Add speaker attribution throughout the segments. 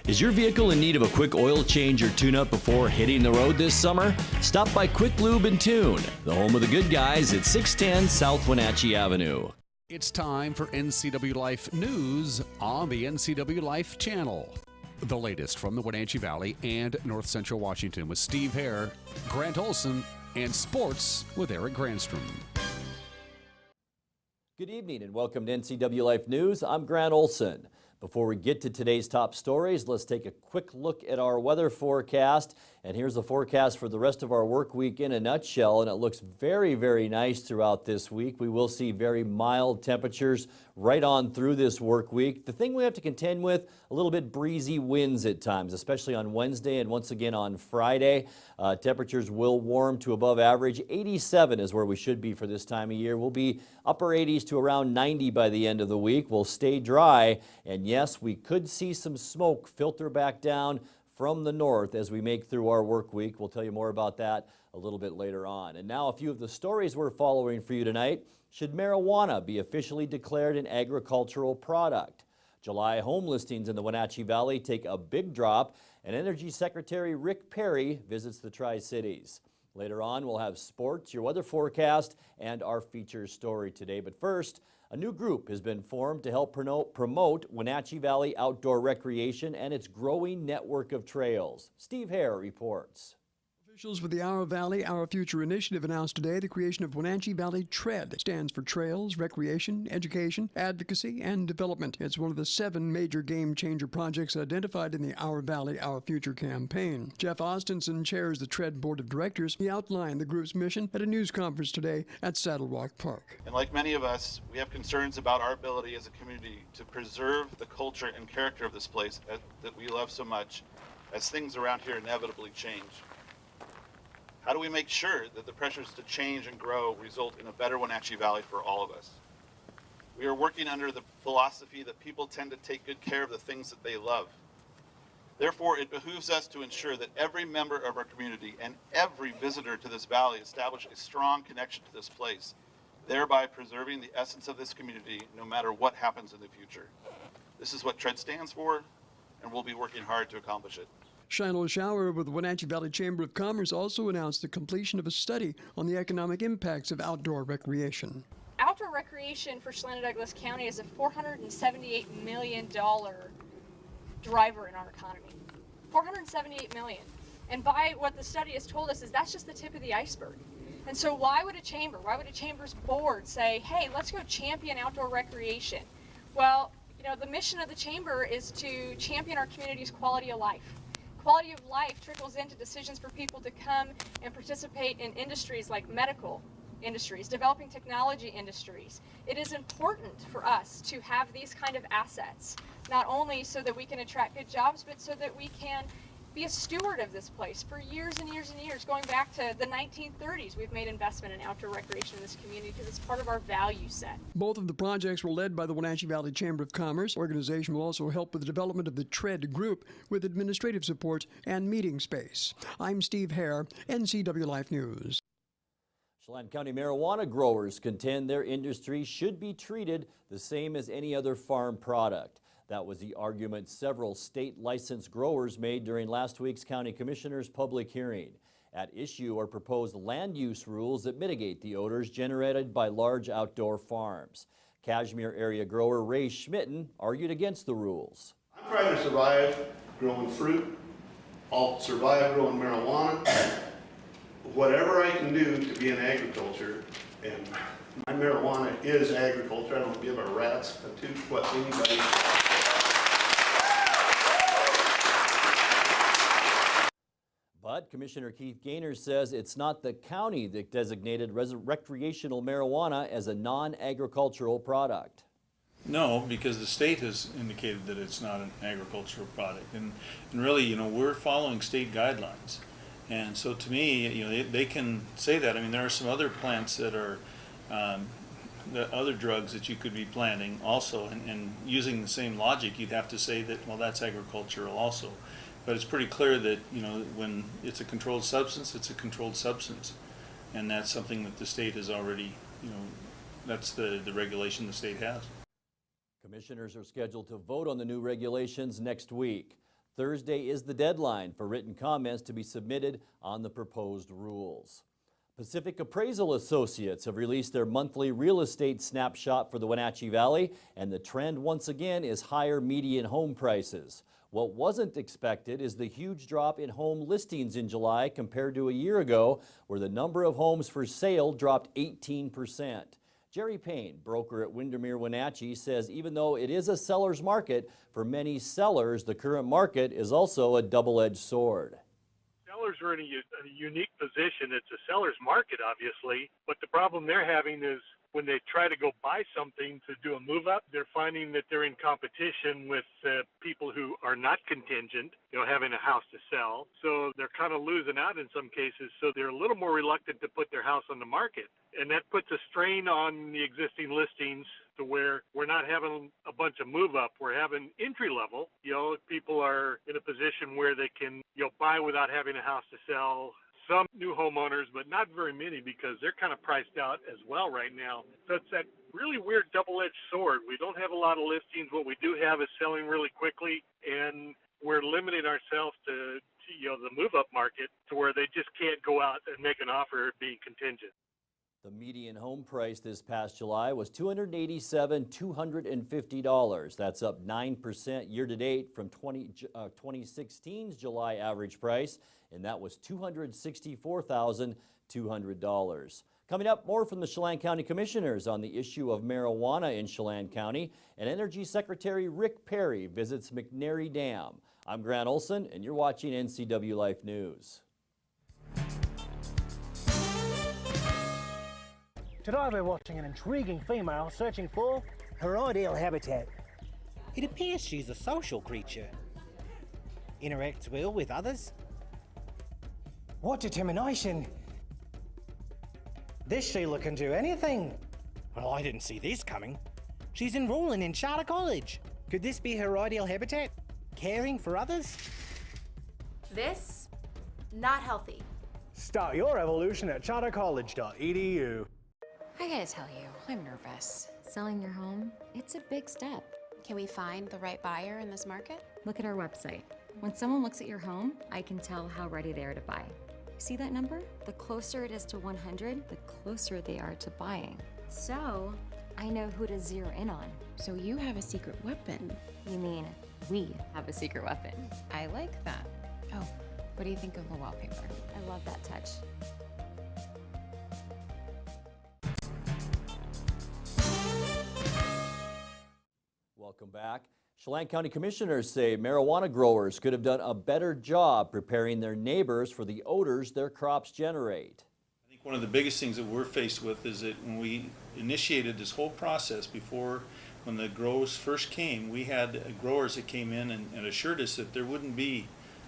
Speaker 1: Is your vehicle in need of a quick oil change or tune-up before hitting the road this summer? Stop by Quick Lube and Tune, the home of the good guys at 610 South Wenatchee Avenue.
Speaker 2: It's time for NCW Life News on the NCW Life channel. The latest from the Wenatchee Valley and North Central Washington with Steve Hare, Grant Olson, and sports with Eric Granstrom.
Speaker 1: Good evening and welcome to NCW Life News. I'm Grant Olson. Before we get to today's top stories, let's take a quick look at our weather forecast. And here's the forecast for the rest of our work week in a nutshell. And it looks very, very nice throughout this week. We will see very mild temperatures right on through this work week. The thing we have to contend with, a little bit breezy winds at times, especially on Wednesday and once again on Friday. Temperatures will warm to above average. 87 is where we should be for this time of year. We'll be upper 80s to around 90 by the end of the week. We'll stay dry. And yes, we could see some smoke filter back down from the north as we make through our work week. We'll tell you more about that a little bit later on. And now a few of the stories we're following for you tonight. Should marijuana be officially declared an agricultural product? July home listings in the Wenatchee Valley take a big drop, and Energy Secretary Rick Perry visits the Tri-Cities. Later on, we'll have sports, your weather forecast, and our feature story today. But first, a new group has been formed to help promote Wenatchee Valley outdoor recreation and its growing network of trails. Steve Hare reports.
Speaker 3: Officials with the Our Valley, Our Future initiative announced today the creation of Wenatchee Valley TREAD. It stands for Trails, Recreation, Education, Advocacy, and Development. It's one of the 7 major game-changer projects identified in the Our Valley, Our Future campaign. Jeff Austinson chairs the TREAD Board of Directors. He outlined the group's mission at a news conference today at Saddle Rock Park.
Speaker 4: And like many of us, we have concerns about our ability as a community to preserve the culture and character of this place that we love so much as things around here inevitably change. How do we make sure that the pressures to change and grow result in a better Wenatchee Valley for all of us? We are working under the philosophy that people tend to take good care of the things that they love. Therefore, it behooves us to ensure that every member of our community and every visitor to this valley establish a strong connection to this place, thereby preserving the essence of this community no matter what happens in the future. This is what TREAD stands for, and we'll be working hard to accomplish it.
Speaker 3: Shiloh Shower with the Wenatchee Valley Chamber of Commerce also announced the completion of a study on the economic impacts of outdoor recreation.
Speaker 5: Outdoor recreation for Chelan-Douglas County is a $478 million driver in our economy. $478 million. And by what the study has told us is that's just the tip of the iceberg. And so why would a chamber's board say, hey, let's go champion outdoor recreation? Well, you know, the mission of the chamber is to champion our community's quality of life. Quality of life trickles into decisions for people to come and participate in industries like medical industries, developing technology industries. It is important for us to have these kind of assets, not only so that we can attract good jobs, but so that we can be a steward of this place for years and years and years. Going back to the 1930s, we've made investment in outdoor recreation in this community because it's part of our value set.
Speaker 3: Both of the projects were led by the Wenatchee Valley Chamber of Commerce. The organization will also help with the development of the TREAD group with administrative support and meeting space. I'm Steve Hare, NCW Life News.
Speaker 1: Chelan County marijuana growers contend their industry should be treated the same as any other farm product. That was the argument several state licensed growers made during last week's County Commissioner's public hearing. At issue are proposed land use rules that mitigate the odors generated by large outdoor farms. Cashmere area grower Ray Schmitten argued against the rules.
Speaker 6: I'm trying to survive growing fruit. I'll survive growing marijuana. Whatever I can do to be in agriculture, and my marijuana is agriculture. I don't give a rat's a toot what anybody.
Speaker 1: But Commissioner Keith Gaynor says it's not the county that designated recreational marijuana as a non-agricultural product.
Speaker 7: No, because the state has indicated that it's not an agricultural product, and really, you know, we're following state guidelines, and so to me, you know, they can say that. I mean, there are some other plants that are the other drugs that you could be planting also, and using the same logic, you'd have to say that, well, that's agricultural also. But it's pretty clear that, you know, when it's a controlled substance, it's a controlled substance. And that's something that the state has already, you know, that's the regulation the state has.
Speaker 1: Commissioners are scheduled to vote on the new regulations next week. Thursday is the deadline for written comments to be submitted on the proposed rules. Pacific Appraisal Associates have released their monthly real estate snapshot for the Wenatchee Valley, and the trend once again is higher median home prices. What wasn't expected is the huge drop in home listings in July compared to a year ago, where the number of homes for sale dropped 18%. Jerry Payne, broker at Windermere Wenatchee, says even though it is a seller's market, for many sellers, the current market is also a double-edged sword.
Speaker 8: Sellers are in a unique position. It's a seller's market, obviously, but the problem they're having is when they try to go buy something to do a move up, they're finding that they're in competition with people who are not contingent, having a house to sell. So they're kind of losing out in some cases. So they're a little more reluctant to put their house on the market. And that puts a strain on the existing listings to where we're not having a bunch of move up. We're having entry level. People are in a position where they can, buy without having a house to sell. Some new homeowners, but not very many because they're kind of priced out as well right now. So it's that really weird double-edged sword. We don't have a lot of listings. What we do have is selling really quickly, and we're limiting ourselves to the move-up market to where they just can't go out and make an offer being contingent.
Speaker 1: The median home price this past July was $287,250. That's up 9% year-to-date from 2016's July average price, and that was $264,200. Coming up, more from the Chelan County Commissioners on the issue of marijuana in Chelan County, and Energy Secretary Rick Perry visits McNary Dam. I'm Grant Olson, and you're watching NCW Life News.
Speaker 9: Today we're watching an intriguing female searching for her ideal habitat.
Speaker 10: It appears she's a social creature. Interacts well with others.
Speaker 9: What determination! This Sheila can do anything.
Speaker 10: Well, I didn't see this coming. She's enrolling in Charter College. Could this be her ideal habitat? Caring for others?
Speaker 11: This, not healthy.
Speaker 9: Start your evolution at chartercollege.edu.
Speaker 11: I gotta tell you, I'm nervous.
Speaker 12: Selling your home, it's a big step.
Speaker 11: Can we find the right buyer in this market?
Speaker 12: Look at our website. When someone looks at your home, I can tell how ready they are to buy. See that number? The closer it is to 100, the closer they are to buying. So, I know who to zero in on.
Speaker 11: So you have a secret weapon.
Speaker 12: You mean, we have a secret weapon.
Speaker 11: I like that. Oh, what do you think of the wallpaper?
Speaker 12: I love that touch.
Speaker 1: Welcome back. Chelan County Commissioners say marijuana growers could have done a better job preparing their neighbors for the odors their crops generate.
Speaker 7: I think one of the biggest things that we're faced with is that when we initiated this whole process before, when the grows first came, we had growers that came in and assured us that there wouldn't be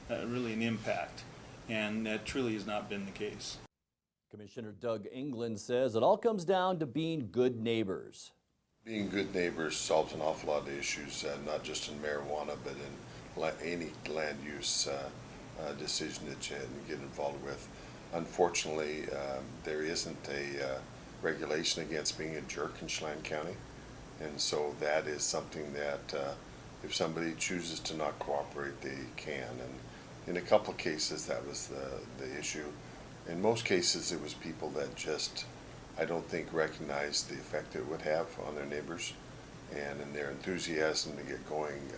Speaker 7: really an impact, and that truly has not been the case.
Speaker 1: Commissioner Doug England says it all comes down to being good neighbors.
Speaker 13: Being good neighbors solves an awful lot of issues, not just in marijuana, but in any land use decision that you get involved with. Unfortunately, there isn't a regulation against being a jerk in Chelan County, and so that is something that if somebody chooses to not cooperate, they can. And in a couple of cases, that was the issue. In most cases, it was people that just, I don't think, recognized the effect it would have on their neighbors, and in their enthusiasm to get going,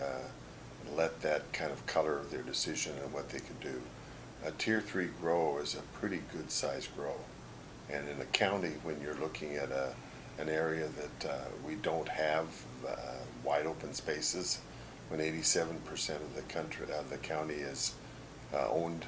Speaker 13: let that kind of color their decision on what they could do. A Tier 3 grow is a pretty good sized grow, and in a county, when you're looking at an area that we don't have wide open spaces, when 87% of the county is owned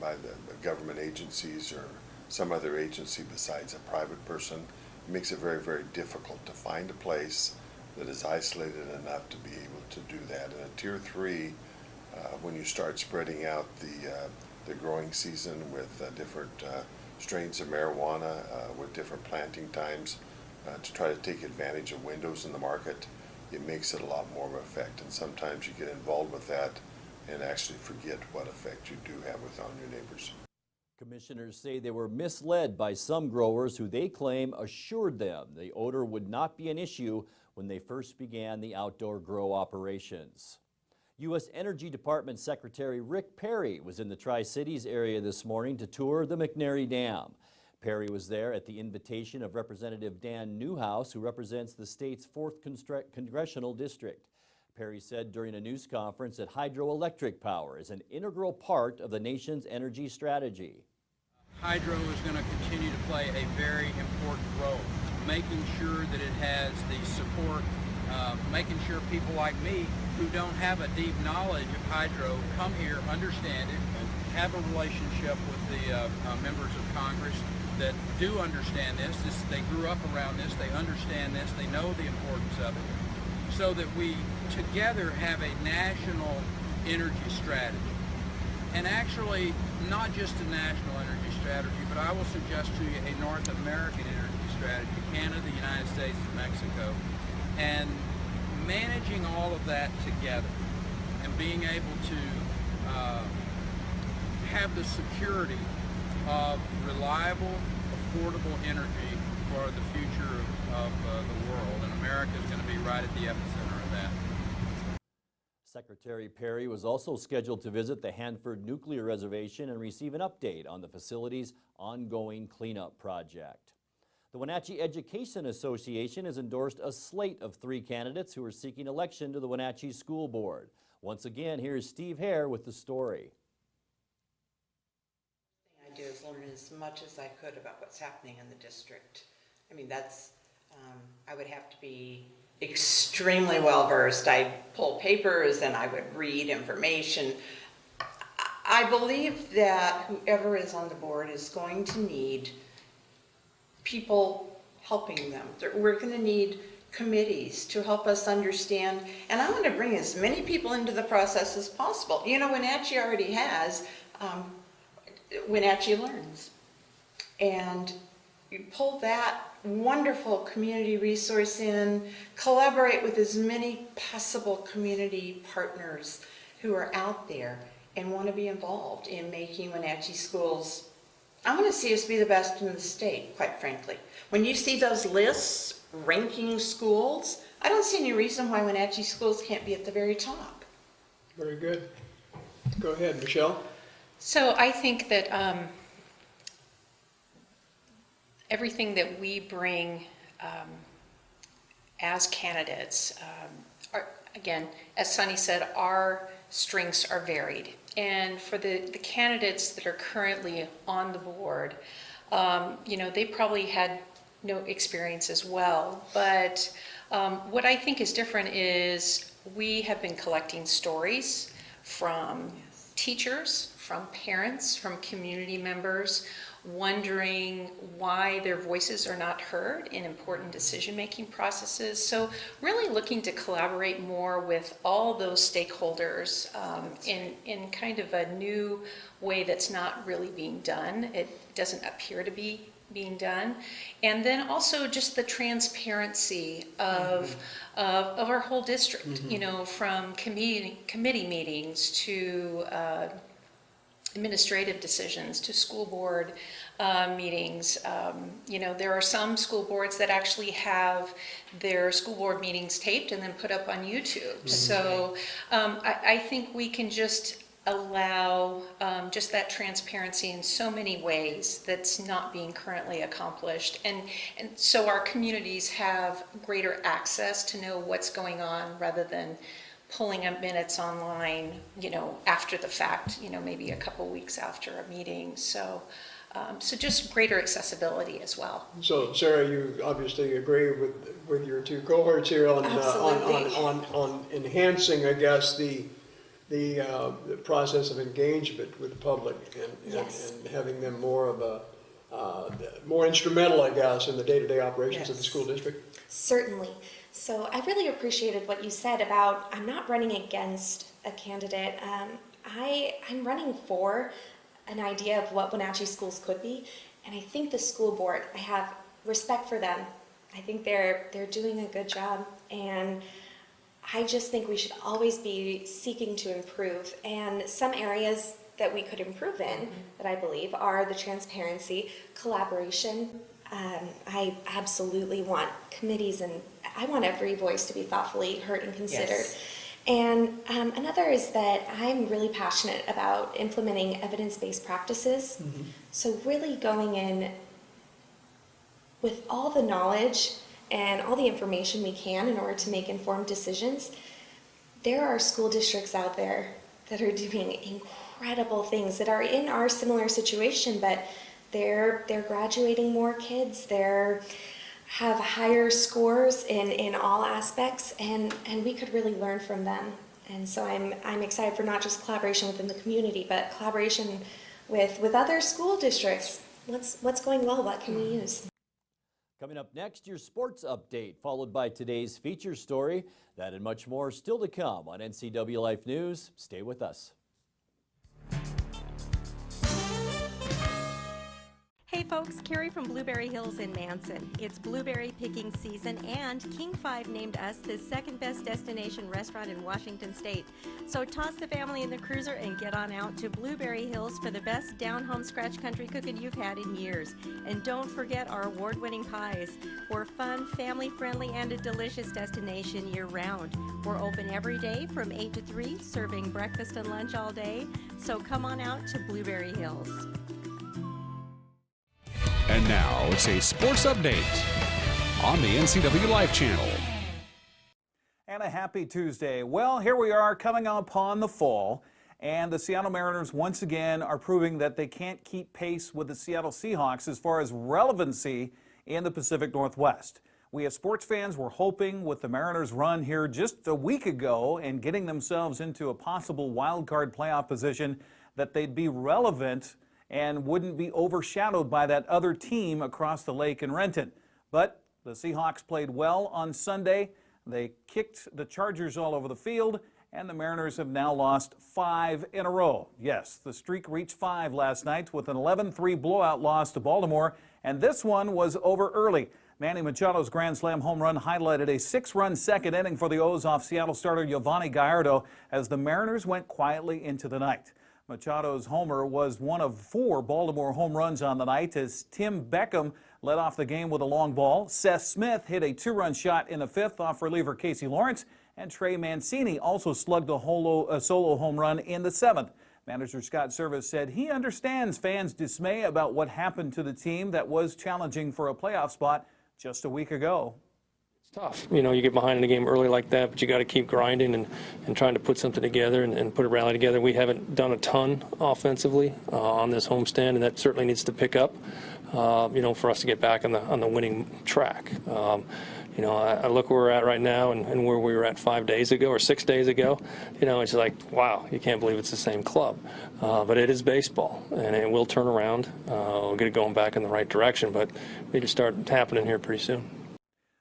Speaker 13: by the government agencies or some other agency besides a private person, it makes it very, very difficult to find a place that is isolated enough to be able to do that. In a Tier 3, when you start spreading out the growing season with different strains of marijuana, with different planting times, to try to take advantage of windows in the market, it makes it a lot more of an effect. And sometimes you get involved with that and actually forget what effect you do have on your neighbors.
Speaker 1: Commissioners say they were misled by some growers who they claim assured them the odor would not be an issue when they first began the outdoor grow operations. U.S. Energy Department Secretary Rick Perry was in the Tri-Cities area this morning to tour the McNary Dam. Perry was there at the invitation of Representative Dan Newhouse, who represents the state's 4th Congressional District. Perry said during a news conference that hydroelectric power is an integral part of the nation's energy strategy.
Speaker 14: Hydro is going to continue to play a very important role, making sure that it has the support, making sure people like me who don't have a deep knowledge of hydro come here, understand it, have a relationship with the members of Congress that do understand this. They grew up around this, they understand this, they know the importance of it, so that we together have a national energy strategy. And actually, not just a national energy strategy, but I will suggest to you a North American energy strategy, Canada, the United States, and Mexico. And managing all of that together and being able to have the security of reliable, affordable energy for the future of the world. And America is going to be right at the epicenter of that.
Speaker 1: Secretary Perry was also scheduled to visit the Hanford Nuclear Reservation and receive an update on the facility's ongoing cleanup project. The Wenatchee Education Association has endorsed a slate of 3 candidates who are seeking election to the Wenatchee School Board. Once again, here's Steve Hare with the story.
Speaker 15: I do is learn as much as I could about what's happening in the district. I mean, that's, I would have to be extremely well versed. I'd pull papers and I would read information. I believe that whoever is on the board is going to need people helping them. We're going to need committees to help us understand, and I want to bring as many people into the process as possible. You know, Wenatchee already has Wenatchee Learns, and you pull that wonderful community resource in, collaborate with as many possible community partners who are out there and want to be involved in making Wenatchee schools. I want to see us be the best in the state, quite frankly. When you see those lists ranking schools, I don't see any reason why Wenatchee schools can't be at the very top.
Speaker 3: Very good. Go ahead, Michelle.
Speaker 16: So I think that everything that we bring as candidates, are, again, as Sunny said, our strengths are varied. And for the candidates that are currently on the board, you know, they probably had no experience as well. But what I think is different is we have been collecting stories from teachers, from parents, from community members, wondering why their voices are not heard in important decision-making processes. So really looking to collaborate more with all those stakeholders in kind of a new way that's not really being done. It doesn't appear to be being done. And then also just the transparency of our whole district, you know, from committee meetings to administrative decisions to school board meetings. You know, there are some school boards that actually have their school board meetings taped and then put up on YouTube. So I think we can just allow just that transparency in so many ways that's not being currently accomplished. And so our communities have greater access to know what's going on rather than pulling up minutes online, you know, after the fact, you know, maybe a couple weeks after a meeting. So, so just greater accessibility as well.
Speaker 3: So, Sarah, you obviously agree with your 2 cohorts here on enhancing, I guess, the process of engagement with the public and having them more of a more instrumental, I guess, in the day-to-day operations of the school district.
Speaker 17: Certainly. So I really appreciated what you said about I'm not running against a candidate. I'm running for an idea of what Wenatchee schools could be, and I think the school board, I have respect for them. I think they're doing a good job, and I just think we should always be seeking to improve. And some areas that we could improve in, that I believe, are the transparency, collaboration. I absolutely want committees, and I want every voice to be thoughtfully heard and considered. And another is that I'm really passionate about implementing evidence-based practices. So really going in with all the knowledge and all the information we can in order to make informed decisions. There are school districts out there that are doing incredible things that are in our similar situation, but they're graduating more kids, have higher scores in all aspects, and we could really learn from them. And so I'm excited for not just collaboration within the community, but collaboration with other school districts. What's going well? What can we use?
Speaker 1: Coming up next, your sports update, followed by today's feature story. That and much more still to come on NCW Life News. Stay with us.
Speaker 18: Hey folks, Carrie from Blueberry Hills in Manson. It's blueberry picking season, and King 5 named us the second best destination restaurant in Washington State. So toss the family in the cruiser and get on out to Blueberry Hills for the best down-home scratch country cooking you've had in years. And don't forget our award-winning pies. We're fun, family-friendly, and a delicious destination year-round. We're open every day from 8 to 3, serving breakfast and lunch all day. So come on out to Blueberry Hills.
Speaker 2: And now it's a sports update on the NCW Life channel.
Speaker 19: And a happy Tuesday. Well, here we are coming upon the fall, and the Seattle Mariners once again are proving that they can't keep pace with the Seattle Seahawks as far as relevancy in the Pacific Northwest. We as sports fans were hoping with the Mariners' run here just a week ago and getting themselves into a possible wild card playoff position that they'd be relevant and wouldn't be overshadowed by that other team across the lake in Renton. But the Seahawks played well on Sunday. They kicked the Chargers all over the field, and the Mariners have now lost 5 in a row. Yes, the streak reached 5 last night with an 11-3 blowout loss to Baltimore, and this one was over early. Manny Machado's grand slam home run highlighted a 6-run second inning for the O's off Seattle starter Yovani Gallardo as the Mariners went quietly into the night. Machado's homer was one of 4 Baltimore home runs on the night as Tim Beckham led off the game with a long ball. Seth Smith hit a 2-run shot in the 5th off reliever Casey Lawrence, and Trey Mancini also slugged a solo home run in the 7th. Manager Scott Service said he understands fans' dismay about what happened to the team that was challenging for a playoff spot just a week ago.
Speaker 20: Tough. You know, you get behind in a game early like that, but you got to keep grinding and trying to put something together and put a rally together. We haven't done a ton offensively on this homestand, and that certainly needs to pick up, you know, for us to get back on the winning track. You know, I look where we're at right now and where we were at 5 days ago or 6 days ago. You know, it's like, wow, you can't believe it's the same club. But it is baseball, and it will turn around. We'll get it going back in the right direction, but it'll start happening here pretty soon.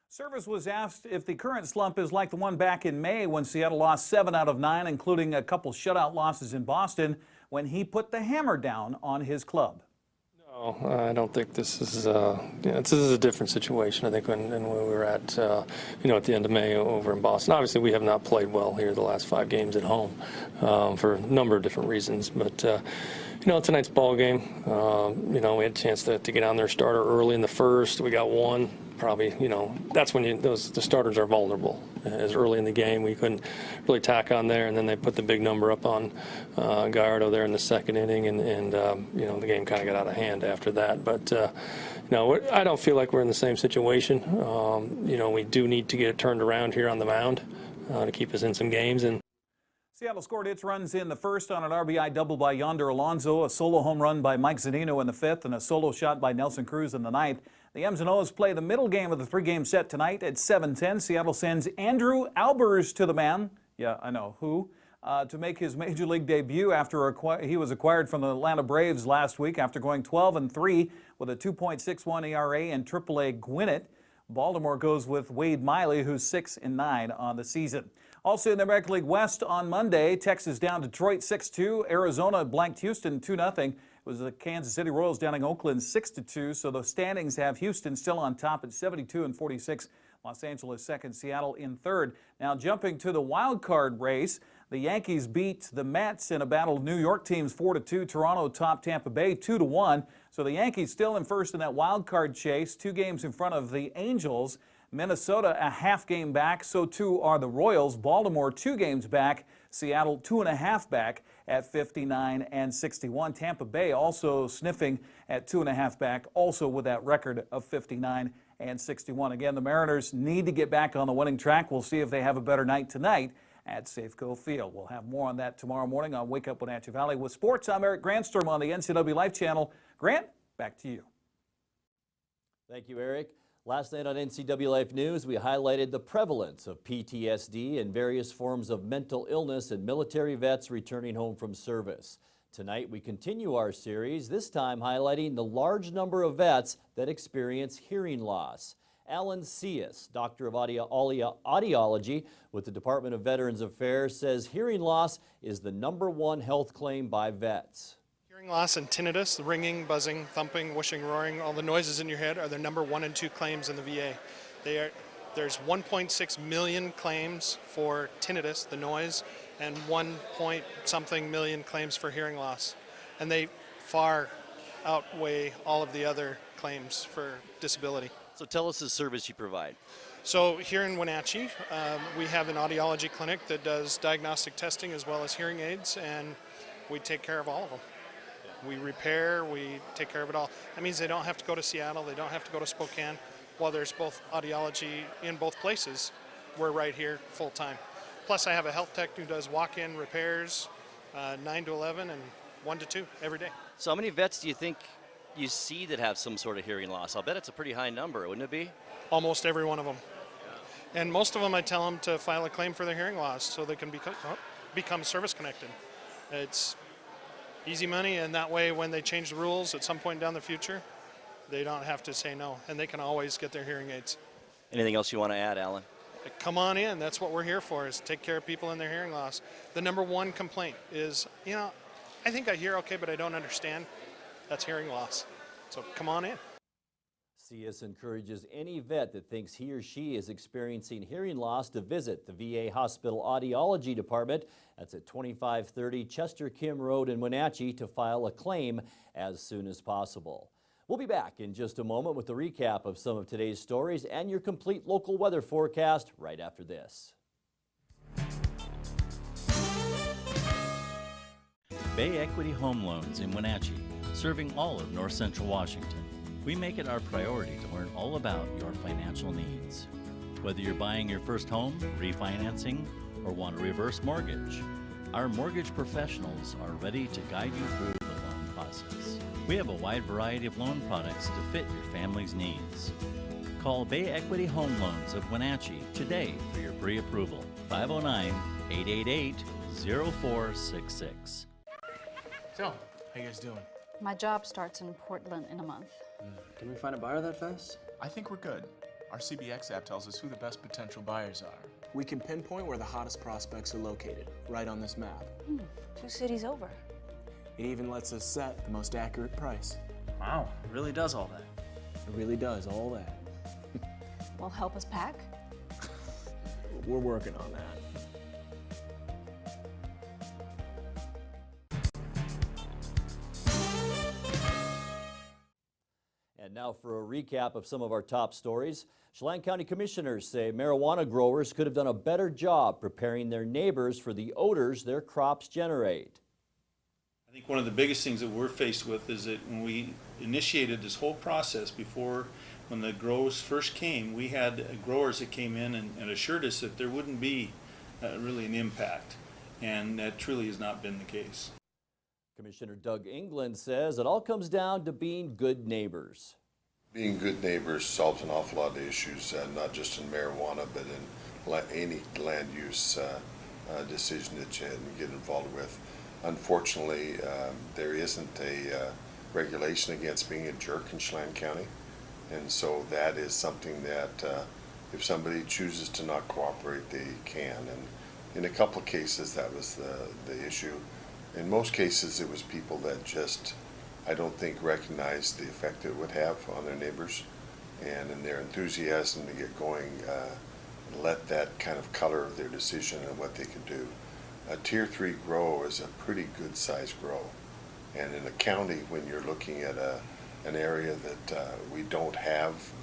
Speaker 19: Service was asked if the current slump is like the one back in May when Seattle lost 7 out of 9, including a couple shutout losses in Boston, when he put the hammer down on his club.
Speaker 20: No, I don't think this is this is a different situation. I think than when we were at you know, at the end of May over in Boston. Obviously, we have not played well here the last 5 games at home for a number of different reasons, but. You know, tonight's ball game, you know, we had a chance to get on their starter early in the first. We got one. Probably, you know, that's when the starters are vulnerable. As early in the game, we couldn't really tack on there, and then they put the big number up on Gallardo there in the second inning, and you know, the game kind of got out of hand after that. But no, I don't feel like we're in the same situation. You know, we do need to get it turned around here on the mound to keep us in some games. And
Speaker 19: Seattle scored its runs in the first on an RBI double by Yonder Alonso, a solo home run by Mike Zunino in the 5th, and a solo shot by Nelson Cruz in the 9th. The M's and O's play the middle game of the 3-game set tonight at 7:10. Seattle sends Andrew Albers to the mound. Yeah, I know, who? To make his Major League debut after he was acquired from the Atlanta Braves last week after going 12-3 with a 2.61 ERA in AAA Gwinnett. Baltimore goes with Wade Miley, who's 6-9 on the season. Also in the American League West on Monday, Texas down Detroit 6-2. Arizona blanked Houston 2-0. It was the Kansas City Royals downing Oakland 6-2. So the standings have Houston still on top at 72-46. Los Angeles second, Seattle in third. Now jumping to the wild card race, the Yankees beat the Mets in a battle of New York teams 4-2. Toronto topped Tampa Bay 2-1. So the Yankees still in first in that wild card chase, 2 games in front of the Angels. Minnesota a half game back, so too are the Royals. Baltimore 2 games back, Seattle 2.5 back at 59 and 61. Tampa Bay also sniffing at 2.5 back, also with that record of 59 and 61. Again, the Mariners need to get back on the winning track. We'll see if they have a better night tonight at Safeco Field. We'll have more on that tomorrow morning on Wake Up Wenatchee Valley with sports. I'm Eric Grandstrom on the NCW Life Channel. Grant, back to you.
Speaker 1: Thank you, Eric. Last night on NCW Life News, we highlighted the prevalence of PTSD and various forms of mental illness in military vets returning home from service. Tonight, we continue our series, this time highlighting the large number of vets that experience hearing loss. Alan Cius, Doctor of Audiology with the Department of Veterans Affairs, says hearing loss is the #1 health claim by vets.
Speaker 21: Hearing loss and tinnitus, the ringing, buzzing, thumping, whooshing, roaring, all the noises in your head are the #1 and 2 claims in the VA. There's 1.6 million claims for tinnitus, the noise, and 1-point-something million claims for hearing loss. And they far outweigh all of the other claims for disability.
Speaker 22: So tell us the service you provide.
Speaker 21: So here in Wenatchee, we have an audiology clinic that does diagnostic testing as well as hearing aids, and we take care of all of them. We repair, we take care of it all. That means they don't have to go to Seattle, they don't have to go to Spokane. While there's both audiology in both places, we're right here full time. Plus I have a health tech who does walk-in repairs 9 to 11 and 1 to 2 every day.
Speaker 22: So how many vets do you think you see that have some sort of hearing loss? I'll bet it's a pretty high number, wouldn't it be?
Speaker 21: Almost every one of them. And most of them I tell them to file a claim for their hearing loss so they can become service connected. It's easy money, and that way when they change the rules at some point down the future, they don't have to say no, and they can always get their hearing aids.
Speaker 22: Anything else you want to add, Alan?
Speaker 21: Come on in, that's what we're here for, is take care of people in their hearing loss. The #1 complaint is, I think I hear okay, but I don't understand. That's hearing loss. So come on in.
Speaker 1: Cius encourages any vet that thinks he or she is experiencing hearing loss to visit the VA Hospital Audiology Department. That's at 2530 Chester Kim Road in Wenatchee to file a claim as soon as possible. We'll be back in just a moment with a recap of some of today's stories and your complete local weather forecast right after this.
Speaker 23: Bay Equity Home Loans in Wenatchee, serving all of North Central Washington. We make it our priority to learn all about your financial needs. Whether you're buying your first home, refinancing, or want a reverse mortgage, our mortgage professionals are ready to guide you through the loan process. We have a wide variety of loan products to fit your family's needs. Call Bay Equity Home Loans of Wenatchee today for your pre-approval. 509-888-0466.
Speaker 24: So, how you guys doing?
Speaker 25: My job starts in Portland in a month.
Speaker 24: Can we find a buyer that fast? I think we're good. Our CBX app tells us who the best potential buyers are. We can pinpoint where the hottest prospects are located, right on this map.
Speaker 25: 2 cities over.
Speaker 24: It even lets us set the most accurate price. Wow, it really does all that. It really does all that.
Speaker 25: Well, help us pack?
Speaker 24: We're working on that.
Speaker 1: And now for a recap of some of our top stories. Chelan County Commissioners say marijuana growers could have done a better job preparing their neighbors for the odors their crops generate.
Speaker 7: I think one of the biggest things that we're faced with is that when we initiated this whole process when the growers first came, we had growers that came in and assured us that there wouldn't be really an impact, and that truly has not been the case.
Speaker 1: Commissioner Doug England says it all comes down to being good neighbors.
Speaker 13: Being good neighbors solves an awful lot of issues, not just in marijuana, but in any land use decision that you get involved with. Unfortunately, there isn't a regulation against being a jerk in Chelan County, and so that is something that if somebody chooses to not cooperate, they can. And in a couple of cases, that was the issue. In most cases, it was people that just, I don't think, recognized the effect it would have on their neighbors, and in their enthusiasm to get going, let that kind of color their decision on what they could do. A Tier 3 grow is a pretty good sized grow, and in a county when you're looking at an area that we don't have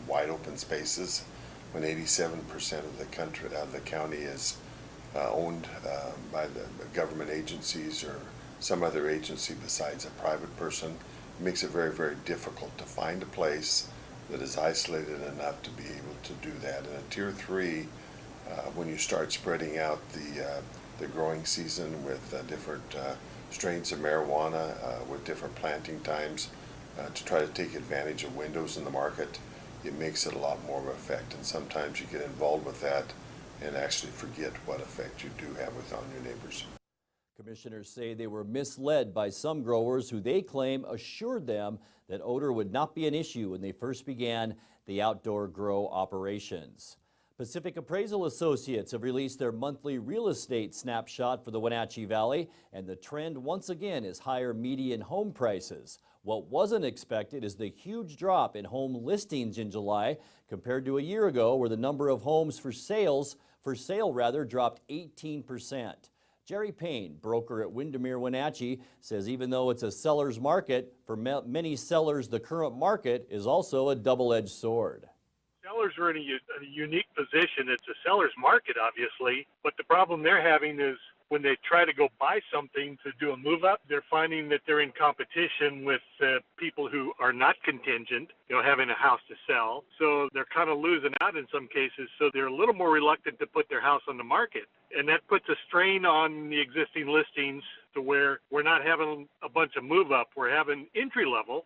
Speaker 13: wide open spaces, when 87% of the county is owned by the government agencies or some other agency besides a private person. It makes it very, very difficult to find a place that is isolated enough to be able to do that. In a Tier 3, when you start spreading out the growing season with different strains of marijuana, with different planting times, to try to take advantage of windows in the market, it makes it a lot more of an effect. And sometimes you get involved with that and actually forget what effect you do have on your neighbors.
Speaker 1: Commissioners say they were misled by some growers who they claim assured them that odor would not be an issue when they first began the outdoor grow operations. Pacific Appraisal Associates have released their monthly real estate snapshot for the Wenatchee Valley, and the trend once again is higher median home prices. What wasn't expected is the huge drop in home listings in July compared to a year ago, where the number of homes for sale dropped 18%. Jerry Payne, broker at Windermere Wenatchee, says even though it's a seller's market, for many sellers the current market is also a double-edged sword.
Speaker 4: Sellers are in a unique position. It's a seller's market, obviously, but the problem they're having is when they try to go buy something to do a move-up, they're finding that they're in competition with people who are not contingent, having a house to sell. So they're kind of losing out in some cases, so they're a little more reluctant to put their house on the market. And that puts a strain on the existing listings to where we're not having a bunch of move-up. We're having entry-level.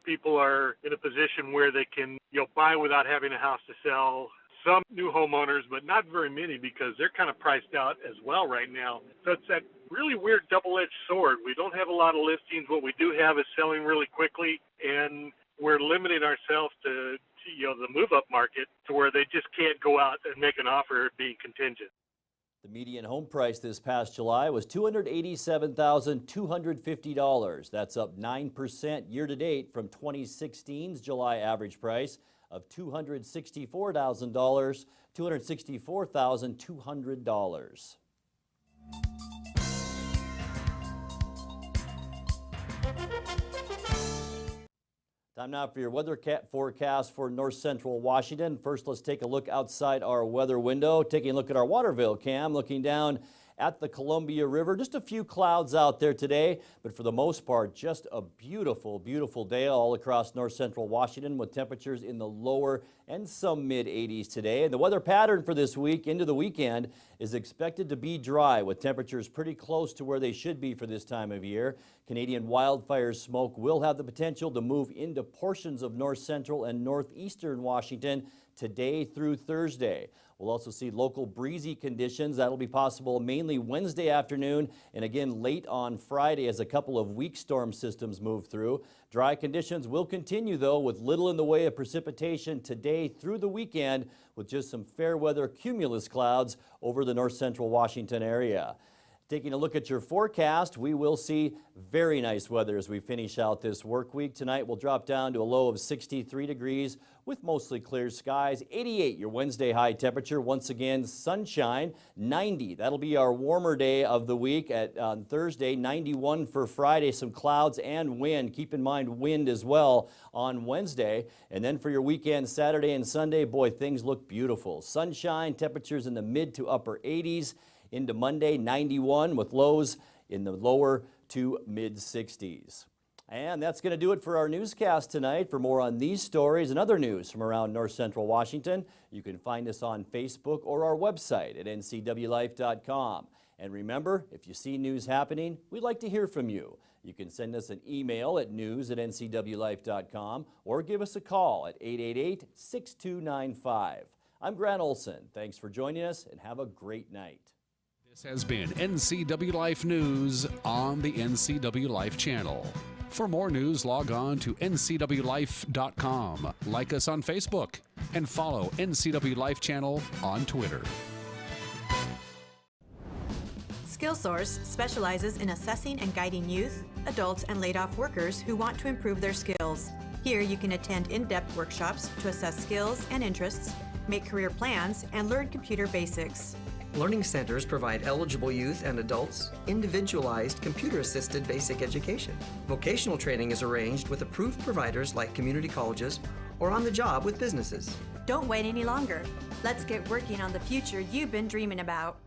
Speaker 4: People are in a position where they can, buy without having a house to sell. Some new homeowners, but not very many because they're kind of priced out as well right now. So it's that really weird double-edged sword. We don't have a lot of listings. What we do have is selling really quickly, and we're limiting ourselves to the move-up market to where they just can't go out and make an offer being contingent.
Speaker 1: The median home price this past July was $287,250. That's up 9% year-to-date from 2016's July average price of $264,200. Time now for your weather forecast for north central Washington. First, let's take a look outside our weather window. Taking a look at our Waterville cam, looking down at the Columbia River. Just a few clouds out there today, but for the most part, just a beautiful, beautiful day all across north central Washington with temperatures in the lower and some mid-80s today. And the weather pattern for this week into the weekend is expected to be dry with temperatures pretty close to where they should be for this time of year. Canadian wildfire smoke will have the potential to move into portions of north central and northeastern Washington today through Thursday. We'll also see local breezy conditions. That'll be possible mainly Wednesday afternoon and again late on Friday as a couple of weak storm systems move through. Dry conditions will continue though with little in the way of precipitation today through the weekend with just some fair weather cumulus clouds over the north central Washington area. Taking a look at your forecast, we will see very nice weather as we finish out this work week. Tonight we'll drop down to a low of 63 degrees with mostly clear skies. 88 your Wednesday high temperature. Once again, sunshine. 90, that'll be our warmer day of the week on Thursday. 91 for Friday, some clouds and wind. Keep in mind wind as well on Wednesday. And then for your weekend, Saturday and Sunday, boy, things look beautiful. Sunshine, temperatures in the mid to upper 80s. Into Monday, 91 with lows in the lower to mid 60s. And that's going to do it for our newscast tonight. For more on these stories and other news from around north central Washington, you can find us on Facebook or our website at ncwlife.com. And remember, if you see news happening, we'd like to hear from you. You can send us an email at news@ncwlife.com or give us a call at 888-6295. I'm Grant Olson. Thanks for joining us and have a great night.
Speaker 2: This has been NCW Life News on the NCW Life channel. For more news, log on to ncwlife.com, like us on Facebook, and follow NCW Life channel on Twitter.
Speaker 5: SkillSource specializes in assessing and guiding youth, adults, and laid-off workers who want to improve their skills. Here you can attend in-depth workshops to assess skills and interests, make career plans, and learn computer basics.
Speaker 6: Learning centers provide eligible youth and adults individualized computer-assisted basic education. Vocational training is arranged with approved providers like community colleges or on the job with businesses.
Speaker 5: Don't wait any longer. Let's get working on the future you've been dreaming about.